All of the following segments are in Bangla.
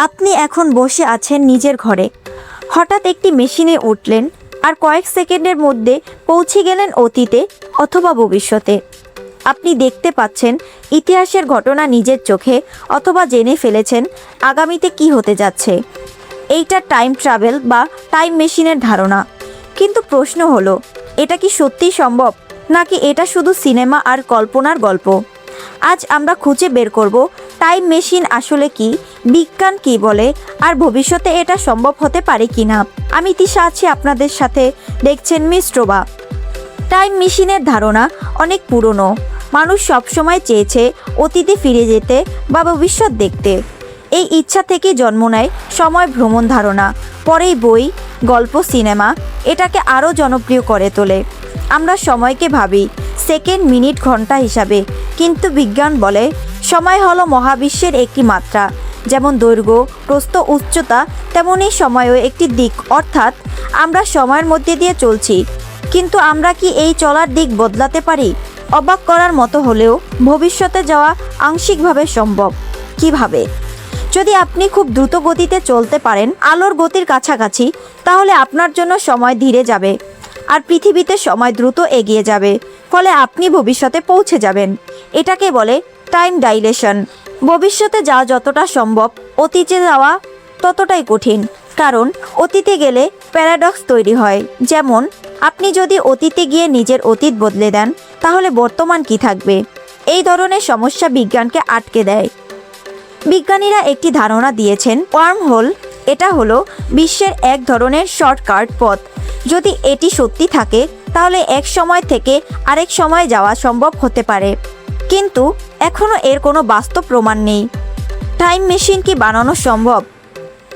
আপনি এখন বসে আছেন নিজের ঘরে, হঠাৎ একটি মেশিনে উঠলেন আর কয়েক সেকেন্ডের মধ্যে পৌঁছে গেলেন অতীতে অথবা ভবিষ্যতে। আপনি দেখতে পাচ্ছেন ইতিহাসের ঘটনা নিজের চোখে, অথবা জেনে ফেলেছেন আগামীতে কি হতে যাচ্ছে। এইটা টাইম ট্রাভেল বা টাইম মেশিনের ধারণা। কিন্তু প্রশ্ন হলো, এটা কি সত্যিই সম্ভব, নাকি এটা শুধু সিনেমা আর কল্পনার গল্প? আজ আমরা খুঁজে বের করব টাইম মেশিন আসলে কি, বিজ্ঞান কি বলে, আর ভবিষ্যতে এটা সম্ভব হতে পারে কি না। আমি তিশা আছি আপনাদের সাথে, দেখছেন মিস্ট্রোবা। টাইম মেশিনের ধারণা অনেক পুরনো। মানুষ সবসময় চেয়েছে অতীতে ফিরে যেতে বা ভবিষ্যৎ দেখতে। এই ইচ্ছা থেকে জন্ম নেয় সময় ভ্রমণ ধারণা। পরেই বই, গল্প, সিনেমা এটাকে আরও জনপ্রিয় করে তোলে। আমরা সময়কে ভাবি সেকেন্ড, মিনিট, ঘন্টা হিসাবে, কিন্তু বিজ্ঞান বলে সময় হলো মহাবিশ্বের একটি মাত্রা। যেমন দৈর্ঘ্য, প্রস্থ, উচ্চতা, তেমনই সময়ও একটি দিক। অর্থাৎ আমরা সময়ের মধ্যে দিয়ে চলছি, কিন্তু আমরা কি এই চলার দিক বদলাতে পারি? অবাক করার মতো হলেও ভবিষ্যতে যাওয়া আংশিকভাবে সম্ভব। কিভাবে? যদি আপনি খুব দ্রুত গতিতে চলতে পারেন, আলোর গতির কাছাকাছি, তাহলে আপনার জন্য সময় ধীরে যাবে আর পৃথিবীতে সময় দ্রুত এগিয়ে যাবে। ফলে আপনি ভবিষ্যতে পৌঁছে যাবেন। এটাকে বলে টাইম ডাইলেশন। ভবিষ্যতে যাওয়া যতটা সম্ভব, অতীতে যাওয়া ততটাই কঠিন। কারণ অতীতে গেলে প্যারাডক্স তৈরি হয়। যেমন আপনি যদি অতীতে গিয়ে নিজের অতীত বদলে দেন, তাহলে বর্তমান কি থাকবে? এই ধরনের সমস্যা বিজ্ঞানকে আটকে দেয়। বিজ্ঞানীরা একটি ধারণা দিয়েছেন, ওয়ার্ম হোল। এটা হলো বিশ্বের এক ধরনের শর্টকাট পথ। যদি এটি সত্যি থাকে, তাহলে এক সময় থেকে আরেক সময় যাওয়া সম্ভব হতে পারে। কিন্তু এখনও এর কোনো বাস্তব প্রমাণ নেই। টাইম মেশিন কি বানানো সম্ভব?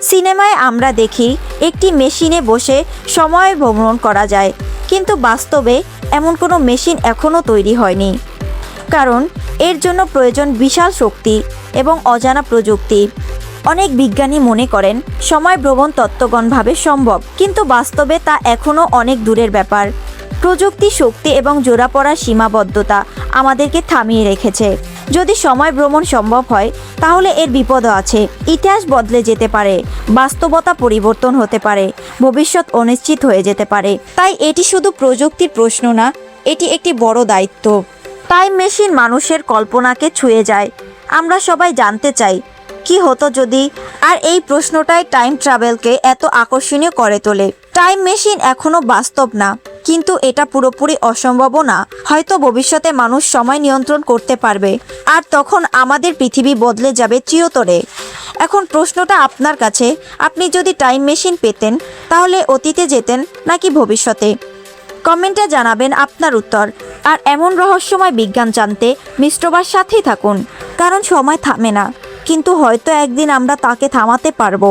সিনেমায় আমরা দেখি একটি মেশিনে বসে সময় ভ্রমণ করা যায়, কিন্তু বাস্তবে এমন কোনো মেশিন এখনও তৈরি হয়নি। কারণ এর জন্য প্রয়োজন বিশাল শক্তি এবং অজানা প্রযুক্তি। অনেক বিজ্ঞানী মনে করেন সময় ভ্রমণ তত্ত্বগতভাবে সম্ভব, কিন্তু বাস্তবে তা এখনও অনেক দূরের ব্যাপার। প্রযুক্তি, শক্তি এবং জোড়া পড়ার সীমাবদ্ধতা আমাদেরকে থামিয়ে রেখেছে। যদি সময় ভ্রমণ সম্ভব হয়, তাহলে এর বিপদও আছে। ইতিহাস বদলে যেতে পারে, বাস্তবতা পরিবর্তন হতে পারে, ভবিষ্যৎ অনিশ্চিত হয়ে যেতে পারে। তাই এটি শুধু প্রযুক্তির প্রশ্ন না, এটি একটি বড় দায়িত্ব। টাইম মেশিন মানুষের কল্পনাকে ছুঁয়ে যায়। আমরা সবাই জানতে চাই কি হতো যদি, আর এই প্রশ্নটাই টাইম ট্রাভেলকে এত আকর্ষণীয় করে তোলে। টাইম মেশিন এখনো বাস্তব না, কিন্তু এটা পুরোপুরি অসম্ভবও না। হয়তো ভবিষ্যতে মানুষ সময় নিয়ন্ত্রণ করতে পারবে, আর তখন আমাদের পৃথিবী বদলে যাবে চিরতরে। এখন প্রশ্নটা আপনার কাছে, আপনি যদি টাইম মেশিন পেতেন, তাহলে অতীতে যেতেন নাকি ভবিষ্যতে? কমেন্টে জানাবেন আপনার উত্তর। আর এমন রহস্যময় বিজ্ঞান জানতে মিস্ট্রোবার সাথেই থাকুন, কারণ সময় থামে না, কিন্তু হয়তো একদিন আমরা তাকে থামাতে পারবো।